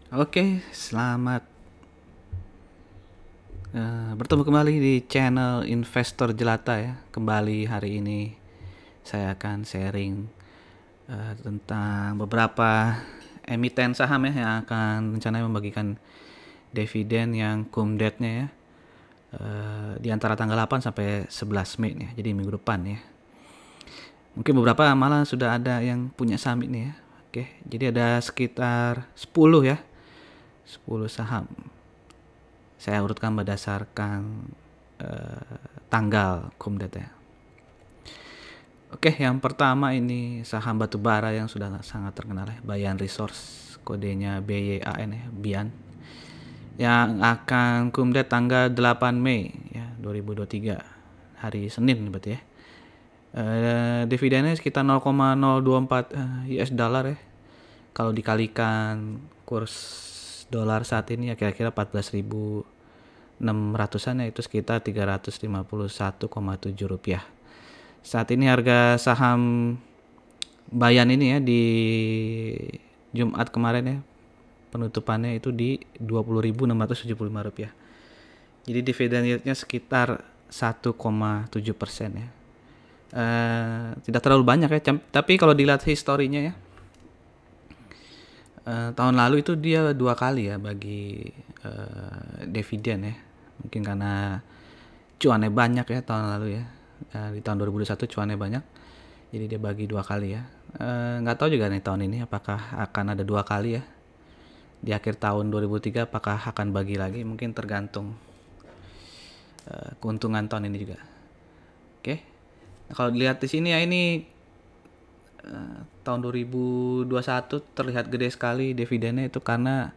Oke, selamat bertemu kembali di channel Investor Jelata ya. Kembali hari ini saya akan sharing tentang beberapa emiten saham ya yang akan rencananya membagikan dividen yang cum-date-nya ya di antara tanggal 8 sampai 11 Mei ya. Jadi minggu depan ya. Mungkin beberapa malah sudah ada yang punya saham ini ya. Oke, jadi ada sekitar 10 ya. 10 saham. Saya urutkan berdasarkan tanggal cum-date ya. Oke, yang pertama ini saham batubara yang sudah sangat terkenal ya, Bayan Resource, kodenya BYAN ya, Bian. Yang akan cum-date tanggal 8 Mei ya, 2023, hari Senin berarti ya. Dividennya sekitar 0,024 US dollar ya. Kalau dikalikan kurs dolar saat ini ya kira-kira 14.600-an ya, itu sekitar 351,7 rupiah. Saat ini harga saham Bayan ini ya di Jumat kemarin ya, penutupannya itu di Rp20.675. Jadi dividen yieldnya sekitar 1,7% ya. Tidak terlalu banyak ya, tapi kalau dilihat historinya ya, tahun lalu itu dia 2 kali ya bagi dividen ya. Mungkin karena cuannya banyak ya tahun lalu ya. Di tahun 2021 cuannya banyak, jadi dia bagi 2 kali ya. Nggak tahu juga nih tahun ini apakah akan ada 2 kali ya. Di akhir tahun 2003 apakah akan bagi lagi, mungkin tergantung keuntungan tahun ini juga. Oke. Nah, kalau dilihat di sini ya, ini tahun 2021 terlihat gede sekali dividennya, itu karena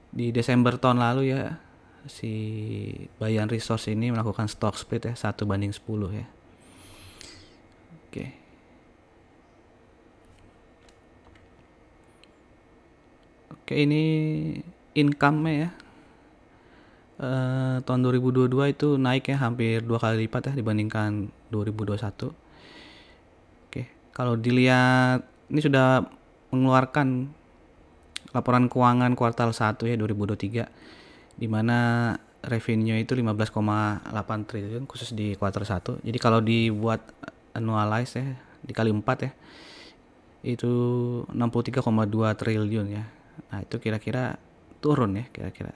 di Desember tahun lalu ya si Bayan Resource ini melakukan stock split ya, 1/10 ya. Oke. Oke, ini income-nya ya. Tahun 2022 itu naik ya hampir 2 kali lipat ya dibandingkan 2021. Oke, kalau dilihat ini sudah mengeluarkan laporan keuangan kuartal 1 ya 2023, di mana revenue itu 15,8 triliun khusus di kuartal 1. Jadi kalau dibuat annualize ya dikali 4 ya, itu 63,2 triliun ya. Nah, itu kira-kira turun ya kira-kira.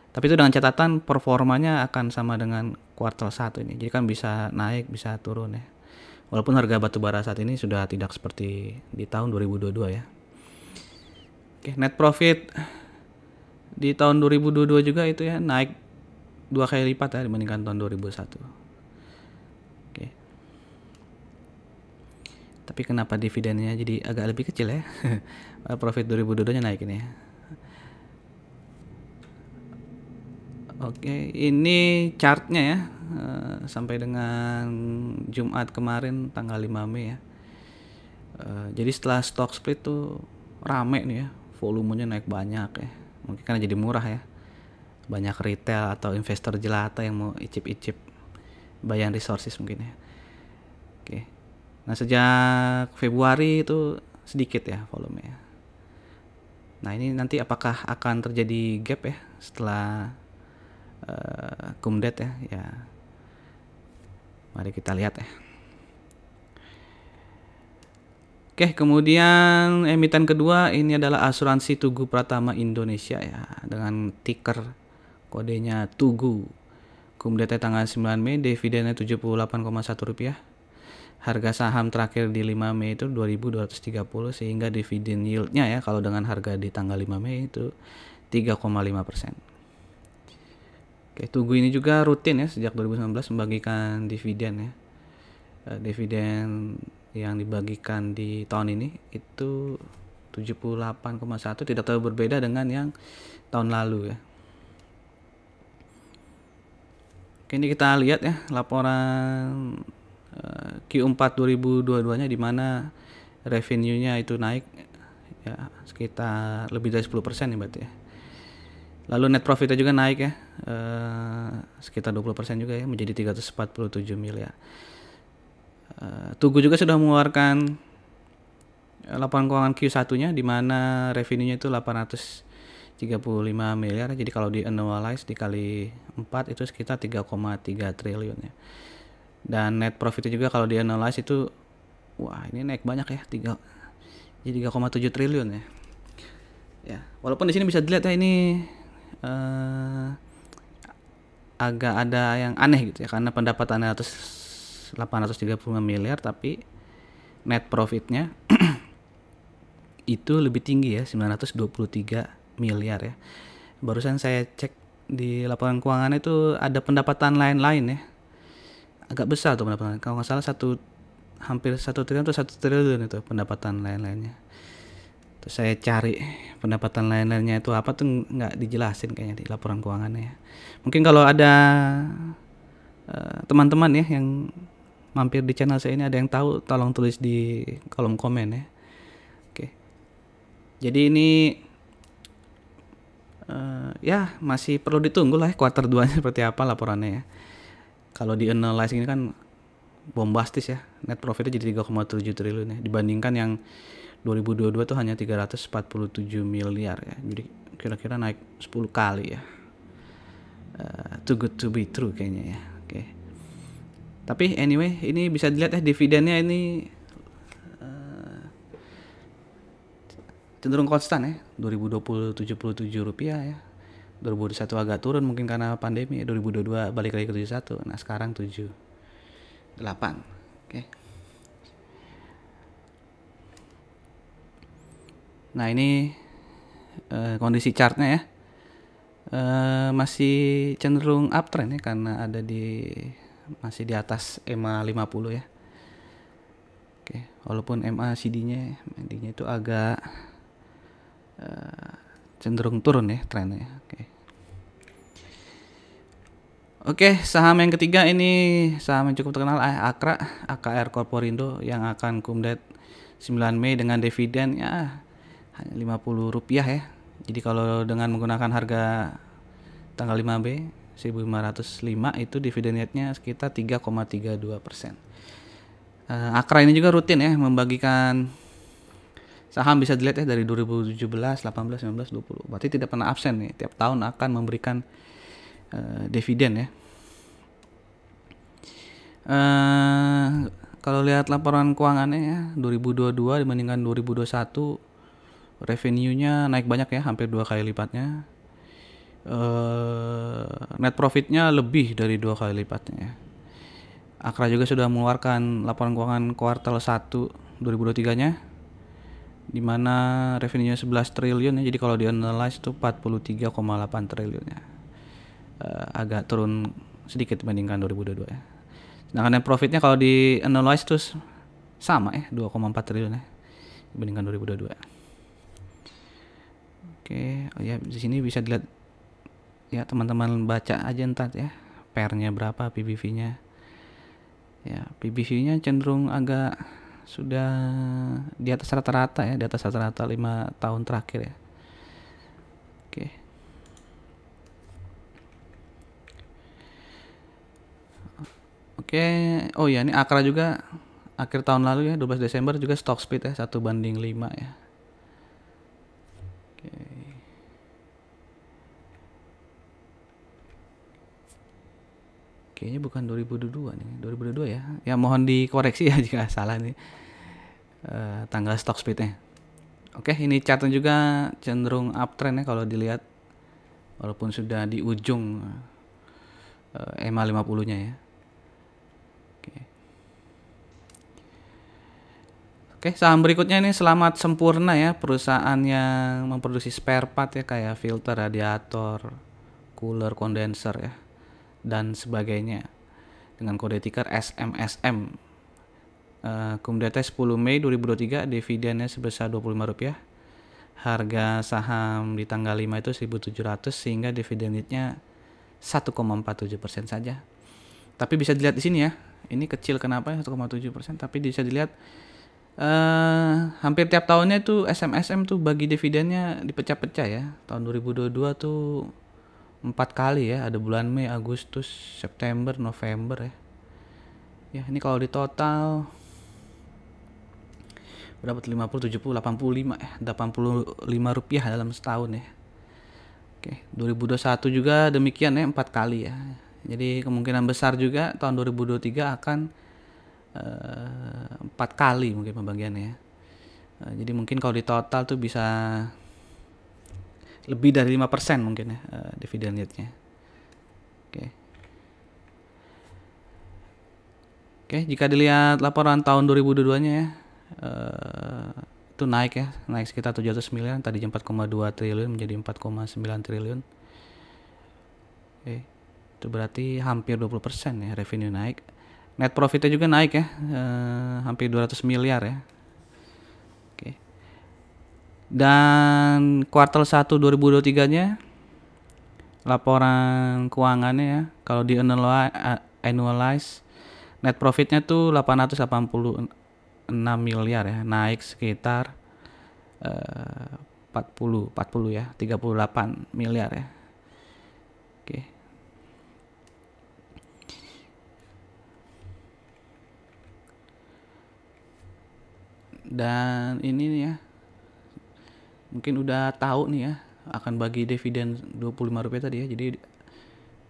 Tapi itu dengan catatan performanya akan sama dengan kuartal 1 ini. Jadi kan bisa naik, bisa turun ya. Walaupun harga batubara saat ini sudah tidak seperti di tahun 2022 ya. Oke, net profit di tahun 2022 juga itu ya naik 2 kali lipat ya dibandingkan tahun 2001. Oke. Tapi kenapa dividennya jadi agak lebih kecil ya? Profit 2022-nya naik ini ya. Oke, ini chartnya ya sampai dengan Jumat kemarin tanggal 5 Mei ya. Jadi setelah stock split tuh rame nih ya, volumenya naik banyak ya. Mungkin karena jadi murah ya. Banyak retail atau investor jelata yang mau icip-icip Bayan Resources mungkin ya. Oke. Nah, sejak Februari itu sedikit ya volumenya. Nah, ini nanti apakah akan terjadi gap ya setelah cum-date ya. Mari kita lihat ya. Oke, kemudian emiten kedua ini adalah asuransi Tugu Pratama Indonesia ya, dengan ticker kodenya Tugu. Cum-date tanggal 9 Mei, dividennya Rp78,1. Harga saham terakhir di 5 Mei itu 2.230, sehingga dividen yieldnya ya kalau dengan harga di tanggal 5 Mei itu 3,5%. Oke, Tugu ini juga rutin ya sejak 2019 membagikan dividen ya. Dividen yang dibagikan di tahun ini itu 78,1, tidak terlalu berbeda dengan yang tahun lalu ya. Oke, ini kita lihat ya laporan Q4 2022-nya, di mana revenue-nya itu naik ya sekitar lebih dari 10% ya berarti ya. Lalu net profitnya juga naik ya sekitar 20% juga ya, menjadi 347 miliar. Tugu juga sudah mengeluarkan laporan keuangan Q1-nya, di mana revenue-nya itu 35 miliar. Jadi kalau di annualize dikali 4 itu sekitar 3,3 triliun ya. Dan net profitnya juga kalau di annualize itu wah, ini naik banyak ya, jadi 3,7 triliun ya. Ya, walaupun di sini bisa dilihat ya ini agak ada yang aneh gitu ya, karena pendapatannya 835 miliar tapi net profitnya itu lebih tinggi ya, 923 miliar ya. Barusan saya cek di laporan keuangan itu ada pendapatan lain-lain ya, agak besar tuh pendapatan, kalau nggak salah hampir 1 triliun atau 1 triliun itu pendapatan lain-lainnya. Terus saya cari pendapatan lain-lainnya itu apa tuh nggak dijelasin kayaknya di laporan keuangannya ya. Mungkin kalau ada teman-teman ya yang mampir di channel saya ini ada yang tahu, tolong tulis di kolom komen ya. Oke. Jadi ini ya masih perlu ditunggu lah ya kuartal 2 seperti apa laporannya ya. Kalau di analyze ini kan bombastis ya, net profitnya jadi 3,7 triliun ya, dibandingkan yang 2022 tuh hanya 347 miliar ya. Jadi kira-kira naik 10 kali ya. Too good to be true kayaknya ya. Oke. Tapi anyway, ini bisa dilihat ya dividennya ini cenderung konstan ya. 2020 77 rupiah ya. 2021 agak turun mungkin karena pandemi ya. 2022 balik lagi ke 71. Nah, sekarang 78. Oke. Nah, ini kondisi chartnya ya. Masih cenderung uptrend ya, karena ada masih di atas EMA 50 ya. Oke, walaupun MACD-nya itu agak cenderung turun ya trennya. Oke, saham yang ketiga ini saham yang cukup terkenal, Akra, AKR Corporindo, yang akan kumdet 9 Mei dengan dividen ya hanya Rp50 ya. Jadi kalau dengan menggunakan harga tanggal 5 B 1.505 itu dividen yieldnya sekitar 3,32%. Akra ini juga rutin ya membagikan saham, bisa dilihat ya dari 2017, 18, 19, 20. Berarti tidak pernah absen nih, tiap tahun akan memberikan dividen ya. Kalau lihat laporan keuangannya ya, 2022 dibandingkan 2021 revenue-nya naik banyak ya, hampir 2 kali lipatnya. Net profitnya lebih dari 2 kali lipatnya. Akra juga sudah mengeluarkan laporan keuangan kuartal 1 2023-nya, di mana revenue-nya 11 triliun ya. Jadi kalau di analyze itu 43,8 triliun ya. Agak turun sedikit dibandingkan 2022 ya. Sedangkan net profitnya kalau di analyze itu sama ya, 2,4 triliun ya dibandingkan 2022. Oke, oh ya, di sini bisa dilihat ya, teman-teman baca aja ntar ya, PER-nya berapa, PBV-nya. Ya, PBV-nya cenderung agak sudah di atas rata-rata ya, di atas rata-rata 5 tahun terakhir ya. Oke. Oke, oh ya, ini Akra juga akhir tahun lalu ya, 12 Desember juga stock split ya, 1:5 ya. Oke. Kayaknya bukan 2022 nih, 2022 ya. Ya mohon dikoreksi ya jika salah nih tanggal stock splitnya. Oke, ini chartnya juga cenderung uptrend ya kalau dilihat, walaupun sudah di ujung EMA 50-nya ya. Oke, saham berikutnya ini Selamat Sempurna ya, perusahaan yang memproduksi spare part ya, kayak filter, radiator, cooler, kondenser ya, dan sebagainya, dengan kode ticker SMSM. Kumdetnya 10 Mei 2023, dividennya sebesar Rp25. Harga saham di tanggal 5 itu 1.700, sehingga dividen yieldnya 1,47% saja. Tapi bisa dilihat di sini ya, ini kecil kenapa ya 1,7%, tapi bisa dilihat hampir tiap tahunnya tuh SMSM tuh bagi dividennya dipecah-pecah ya. Tahun 2022 tuh 4 kali ya, ada bulan Mei, Agustus, September, November ya. Ya, ini kalau di total berapa tuh, 50, 70, 85 ya, Rp85 dalam setahun ya. Oke, 2021 juga demikian ya, 4 kali ya. Jadi kemungkinan besar juga tahun 2023 akan 4 kali mungkin pembagiannya ya. Jadi mungkin kalau di total tuh bisa lebih dari 5% mungkin ya dividen yieldnya. Oke. Oke, jika dilihat laporan tahun 2022-nya ya, itu naik ya, naik sekitar 700 miliar, tadi 4,2 triliun menjadi 4,9 triliun. Oke, itu berarti hampir 20% ya revenue naik. Net profitnya juga naik ya, hampir 200 miliar ya. Oke. Dan kuartal 1 2023-nya laporan keuangannya ya, kalau di annualize net profitnya tuh 886 miliar ya, naik sekitar 40 ya, 38 miliar ya. Oke. Dan ini nih ya, mungkin udah tahu nih ya, akan bagi dividen Rp25 tadi ya. Jadi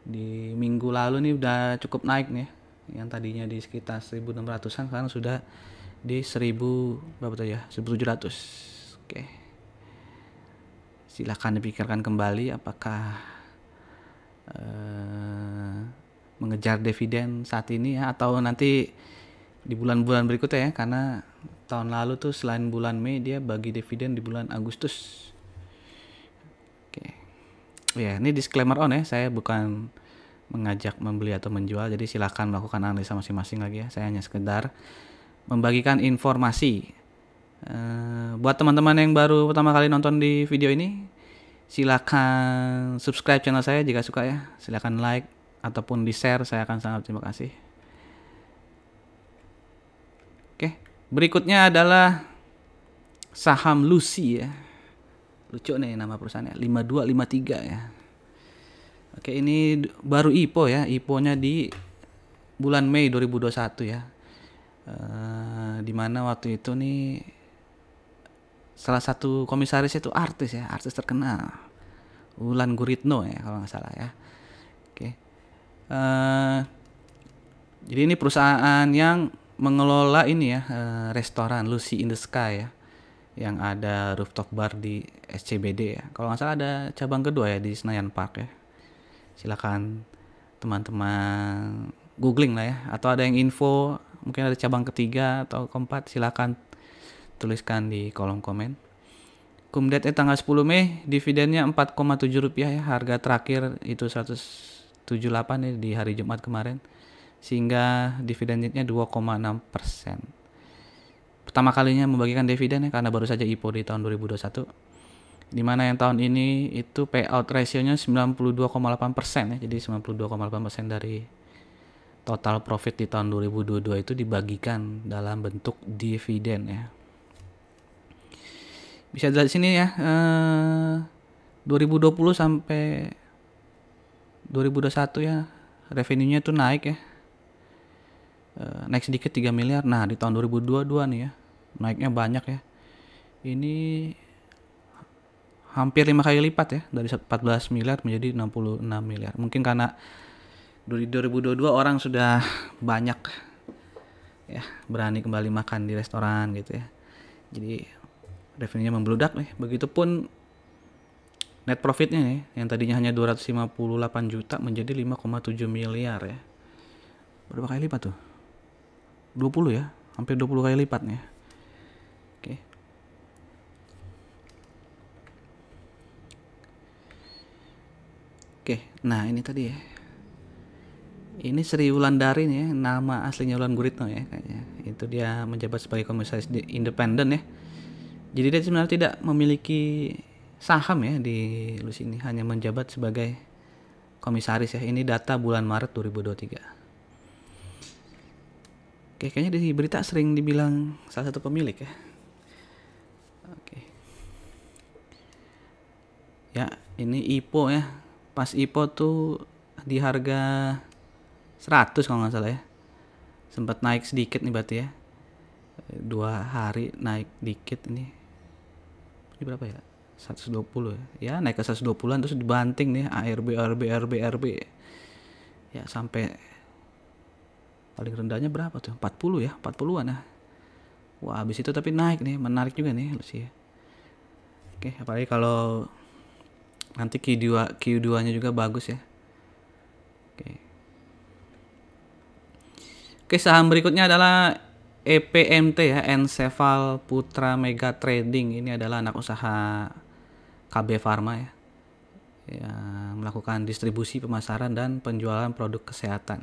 di minggu lalu nih udah cukup naik nih ya. Yang tadinya di sekitar 1.600-an sekarang sudah di 1.000 berapa tadi ya? 1.700. Oke. Silakan dipikirkan kembali apakah mengejar dividen saat ini ya, atau nanti di bulan-bulan berikutnya ya, karena tahun lalu tuh selain bulan Mei dia bagi dividen di bulan Agustus. Oke. Ya, ini disclaimer on ya, saya bukan mengajak membeli atau menjual, jadi silakan melakukan analisa masing-masing lagi ya. Saya hanya sekedar membagikan informasi. Buat teman-teman yang baru pertama kali nonton di video ini, silakan subscribe channel saya jika suka ya. Silakan like ataupun di share, saya akan sangat terima kasih. Oke, berikutnya adalah saham Lucy ya. Lucu nih nama perusahaannya, 5253 ya. Oke, ini baru IPO ya, IPO-nya di bulan Mei 2021 ya. Dimana waktu itu nih salah satu komisaris itu artis ya, artis terkenal, Wulan Guritno ya kalau nggak salah ya. Oke. Jadi ini perusahaan yang mengelola ini ya, restoran Lucy in the Sky ya, yang ada rooftop bar di SCBD ya. Kalau nggak salah ada cabang kedua ya di Senayan Park ya. Silakan teman-teman googling lah ya, atau ada yang info mungkin ada cabang ketiga atau keempat, silakan tuliskan di kolom komen. Kumdate tanggal 10 Mei, dividennya Rp4,7 ya, harga terakhir itu 178 ya di hari Jumat kemarin, sehingga dividen yieldnya 2,6%. Pertama kalinya membagikan dividen ya, karena baru saja IPO di tahun 2021. Dimana yang tahun ini itu payout ratio-nya 92,8% ya, jadi 92,8% dari total profit di tahun 2022 itu dibagikan dalam bentuk dividen ya. Bisa dilihat sini ya, 2020 sampai 2021 ya, revenue-nya itu naik ya, naik sedikit 3 miliar. Nah di tahun 2022 nih ya, naiknya banyak ya, ini hampir 5 kali lipat ya, dari 14 miliar menjadi 66 miliar. Mungkin karena di 2022 orang sudah banyak ya berani kembali makan di restoran gitu ya, jadi revenue-nya membludak nih. Begitupun net profitnya nih, yang tadinya hanya 258 juta menjadi 5,7 miliar ya. Berapa kali lipat tuh? 20 ya, hampir 20 kali lipat nih. Oke. Oke, nah ini tadi ya. Ini Sri Wulandari nih ya, nama aslinya Wulan Guritno ya kayaknya. Itu dia menjabat sebagai komisaris independen ya. Jadi dia sebenarnya tidak memiliki saham ya di Lucy ini, hanya menjabat sebagai komisaris ya. Ini data bulan Maret 2023. Oke, kayaknya di berita sering dibilang salah satu pemilik ya. Oke. Ya, ini IPO ya. Pas IPO tuh di harga 100 kalau nggak salah ya. Sempat naik sedikit nih berarti ya. 2 hari naik dikit ini. Ini berapa ya? 120 ya, naik ke 120-an terus dibanting nih ARB ya sampai paling rendahnya berapa tuh, 40 ya, 40-an ya. Wah, habis itu tapi naik nih, menarik juga nih Lucy ya. Oke, apalagi kalau nanti Q2-nya juga bagus ya. Oke, saham berikutnya adalah EPMT ya, Encephal Putra Mega Trading. Ini adalah anak usaha KB Pharma ya, yang melakukan distribusi, pemasaran, dan penjualan produk kesehatan.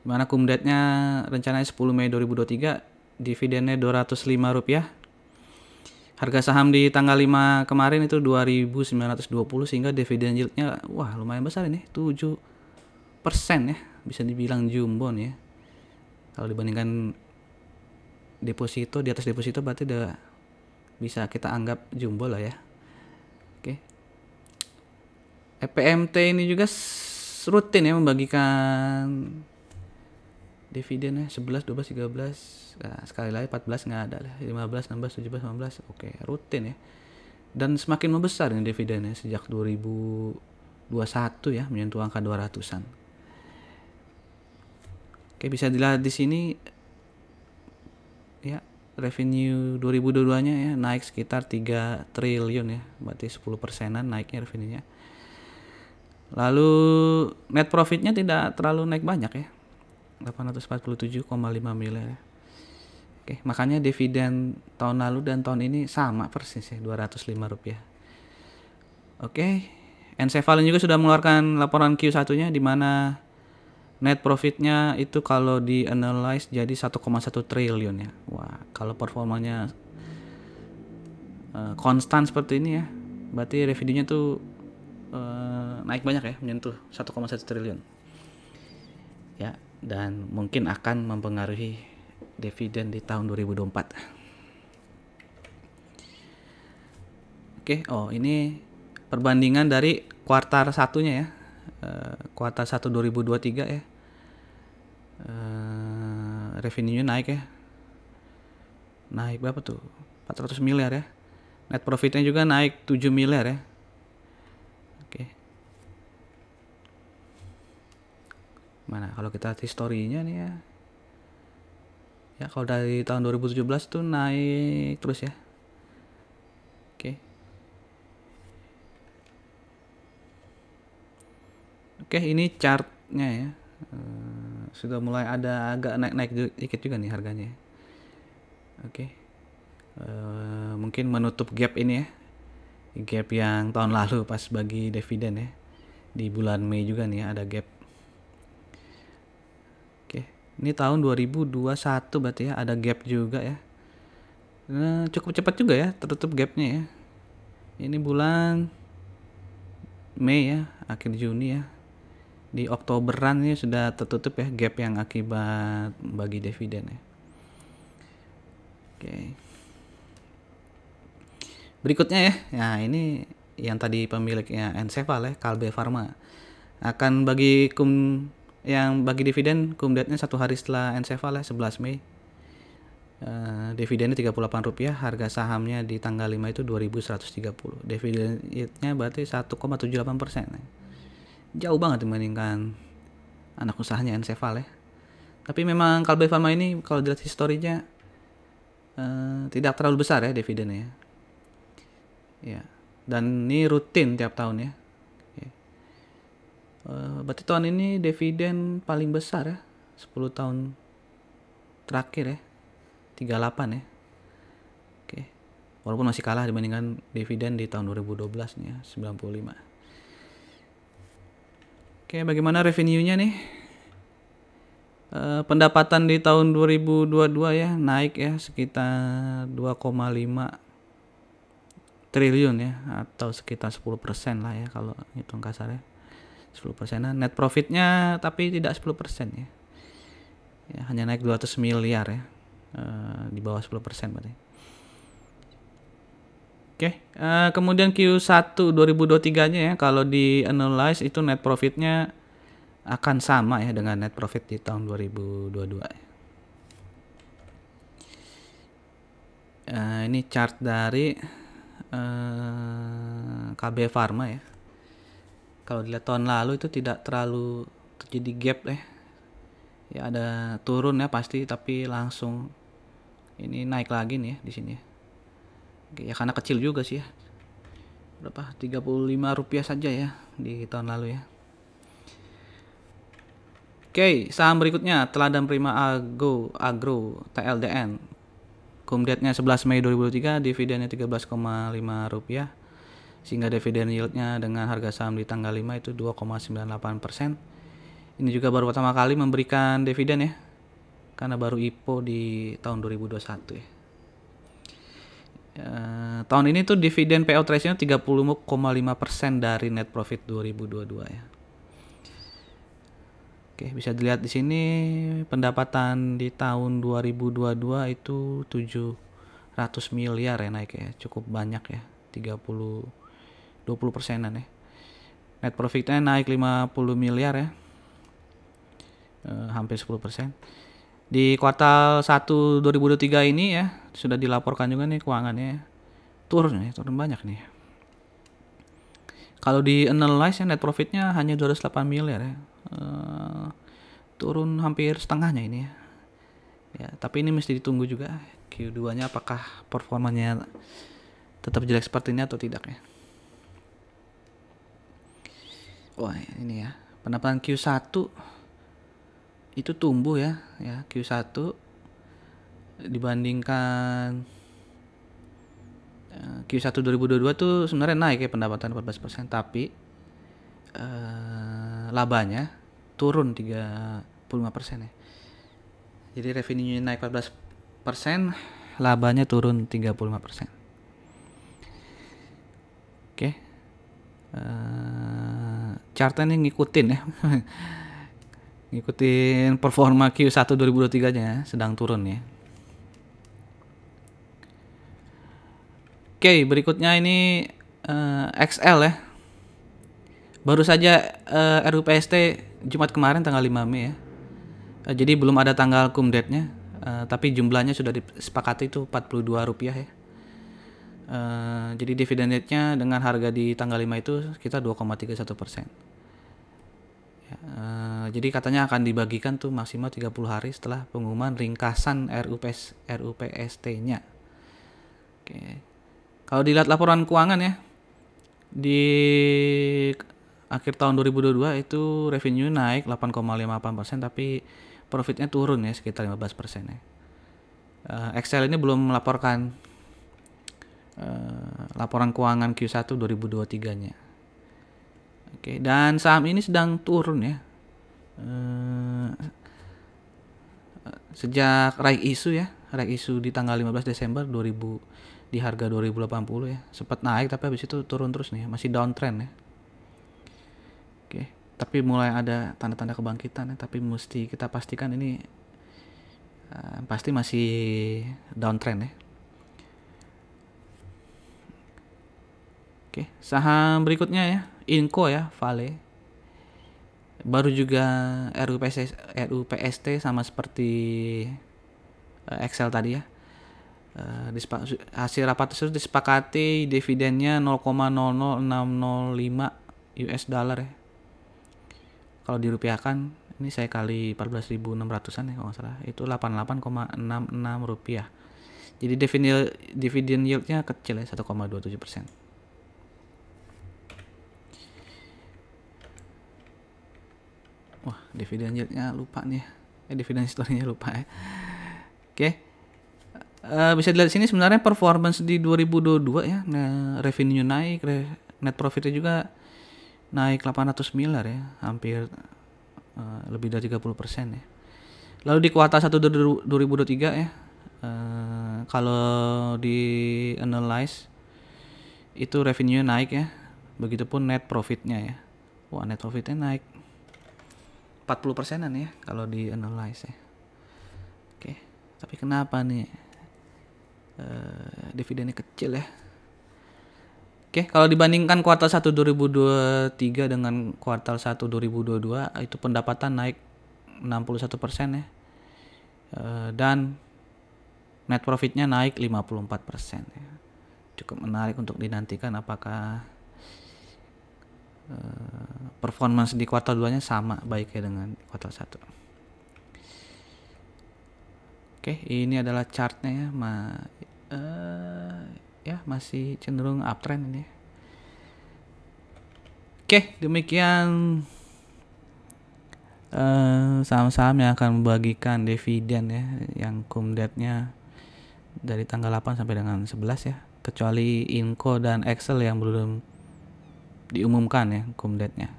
Dimana kumdatnya rencananya 10 Mei 2023, dividennya Rp205. Harga saham di tanggal 5 kemarin itu 2.920, sehingga dividen yieldnya wah lumayan besar ini, 7% ya, bisa dibilang jumbo nih ya. Kalau dibandingkan deposito, di atas deposito berarti udah bisa kita anggap jumbo lah ya. Oke. EPMT ini juga rutin ya membagikan dividennya 11, 12, 13. Nah, sekali lagi 14 nggak ada lah. 15, 16, 17, 18. Oke, rutin ya. Dan semakin membesar ini dividennya sejak 2021 ya, menyentuh angka 200-an. Oke, bisa dilihat di sini ya, revenue 2022-nya ya naik sekitar 3 triliun ya, berarti 10%-an naiknya revenue-nya. Lalu net profitnya tidak terlalu naik banyak ya, 847,5 miliar ya. Oke, makanya dividen tahun lalu dan tahun ini sama persis ya, Rp205. Oke, Encephal juga sudah mengeluarkan laporan Q1-nya, di mana net profitnya itu kalau di analyze jadi 1,1 triliun ya. Wah, kalau performanya konstan seperti ini ya, berarti revenue-nya tuh naik banyak ya, menyentuh 1,1 triliun. Ya, dan mungkin akan mempengaruhi dividen di tahun 2024. Oke, ini perbandingan dari kuartal satunya ya. Kuartal 1 2023 ya. Revenue-nya naik ya. Naik berapa tuh? 400 miliar ya. Net profitnya juga naik 7 miliar ya. Oke. Mana kalau kita lihat historinya nih ya. Ya, kalau dari tahun 2017 tuh naik terus ya. Oke. Oke, ini chartnya ya. Sudah mulai ada agak naik dikit juga nih harganya. Oke. Mungkin menutup gap ini ya. Gap yang tahun lalu pas bagi dividen ya. Di bulan Mei juga nih ya, ada gap. Oke. Ini tahun 2021 berarti ya, ada gap juga ya. Cukup cepat juga ya tertutup gapnya ya. Ini bulan Mei ya, akhir Juni ya. Di Oktoberan ini sudah tertutup ya gap yang akibat bagi dividen ya. Oke. Berikutnya ya. Nah, ini yang tadi pemiliknya Encephal ya, KB Pharma. Akan bagi yang bagi dividen kumdatnya 1 hari setelah Encephal ya, 11 Mei. Dividennya Rp38, harga sahamnya di tanggal 5 itu 2.130. Dividennya berarti 1,78%. Jauh banget dibandingkan anak usahanya Encephal ya. Tapi memang KB Pharma ini kalau dilihat historinya tidak terlalu besar ya dividennya ya. Ya. Dan ini rutin tiap tahun ya. Berarti tahun ini dividen paling besar ya, 10 tahun terakhir ya, 38 ya. Oke. Walaupun masih kalah dibandingkan dividen di tahun 2012 nih ya, 95. Oke, bagaimana revenue-nya nih? Pendapatan di tahun 2022 ya naik ya sekitar 2,5 triliun ya, atau sekitar 10% lah ya kalau hitung kasarnya. 10%. Net profitnya tapi tidak 10% ya. Ya, hanya naik 200 miliar ya. Di bawah 10% berarti. Oke, kemudian Q1 2023-nya ya, kalau di analyze itu net profitnya akan sama ya dengan net profit di tahun 2022 ya. Ini chart dari KB Pharma ya. Kalau dilihat tahun lalu itu tidak terlalu terjadi gap ya, ada turun ya pasti, tapi langsung ini naik lagi nih ya di sini ya. Oke, ya karena kecil juga sih ya, berapa, Rp35 saja ya di tahun lalu ya. Oke, saham berikutnya Teladan Prima Agro TLDN. Kumdate-nya 11 Mei 2023, dividennya Rp13,5, sehingga dividen yieldnya dengan harga saham di tanggal 5 itu 2,98%. Ini juga baru pertama kali memberikan dividen ya, karena baru IPO di tahun 2021 ya. Tahun ini tuh dividen payout ratio 30,5% dari net profit 2022 ya. Oke, bisa dilihat di sini pendapatan di tahun 2022 itu 700 miliar ya naik ya, cukup banyak ya, 20%-an ya. Net profitnya naik 50 miliar ya, hampir 10%. Di kuartal 1 2023 ini ya, sudah dilaporkan juga nih keuangannya turun banyak nih. Kalau di analyze ya, net profitnya hanya 208 miliar ya. Turun hampir setengahnya ini ya. Ya, tapi ini mesti ditunggu juga Q2-nya apakah performanya tetap jelek seperti ini atau tidak ya. Wah, ini ya. Pendapatan Q1 itu tumbuh ya Q1 dibandingkan Q1 2022 tuh sebenarnya naik ya pendapatan 14%, tapi labanya turun 35% ya. Jadi revenue naik 14%, labanya turun 35%. Oke. Chartnya ini ngikutin ya. Ngikutin performa Q1 2023-nya sedang turun ya. Oke, berikutnya ini XL ya. Baru saja RUPST Jumat kemarin tanggal 5 Mei ya. Jadi belum ada tanggal kumdate-nya, tapi jumlahnya sudah disepakati itu Rp42 ya. Jadi dividen yield-nya dengan harga di tanggal 5 itu sekitar 2,31%. Jadi katanya akan dibagikan tuh maksimal 30 hari setelah pengumuman ringkasan RUPST-nya. Oke. Kalau dilihat laporan keuangan ya, di akhir tahun 2022 itu revenue naik 8,58%, tapi profitnya turun ya sekitar 15% ya. Excel ini belum melaporkan laporan keuangan Q1 2023-nya. Oke, dan saham ini sedang turun ya. Sejak right issue di tanggal 15 Desember 2000 di harga 2080 ya. Sempat naik tapi habis itu turun terus nih, masih downtrend ya. Oke, tapi mulai ada tanda-tanda kebangkitan ya, tapi mesti kita pastikan ini pasti masih downtrend ya. Oke, saham berikutnya ya, Inco ya, Vale. Baru juga RUPST sama seperti Excel tadi ya. Hasil rapat tersebut disepakati dividennya 0,00605 US dollar ya. Kalau dirupiahkan ini saya kali 14.600-an ya kalau nggak salah, itu 88,66 rupiah. Jadi dividen yield-nya kecil ya, 1,27%. Wah, dividen yield-nya lupa nih. Dividen historinya lupa ya. Oke. Bisa dilihat sini sebenarnya performance di 2022 ya. Nah, revenue naik, net profitnya juga naik 800 miliar ya, hampir lebih dari 30% ya. Lalu di kuartal 1 2023 ya, kalau di analyze itu revenue naik ya, begitupun net profitnya ya. Wah, net profitnya naik 40%-an ya kalau di analyze ya. Oke, tapi kenapa nih dividennya kecil ya? Oke, kalau dibandingkan kuartal 1 2023 dengan kuartal 1 2022 itu pendapatan naik 61% ya. Dan net profitnya naik 54% ya. cukup menarik untuk dinantikan, apakah performance di kuartal 2-nya sama baiknya dengan kuartal 1. Oke, ini adalah chartnya ya, masih cenderung uptrend ini. Oke, demikian saham-saham yang akan membagikan dividen ya, yang kumdatnya dari tanggal 8 sampai dengan 11 ya, kecuali Inco dan Excel yang belum diumumkan ya kumdatnya.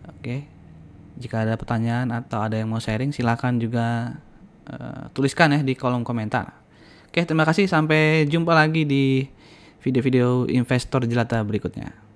Oke, jika ada pertanyaan atau ada yang mau sharing, silakan juga tuliskan ya di kolom komentar. Oke, terima kasih, sampai jumpa lagi di video-video investor jelata berikutnya.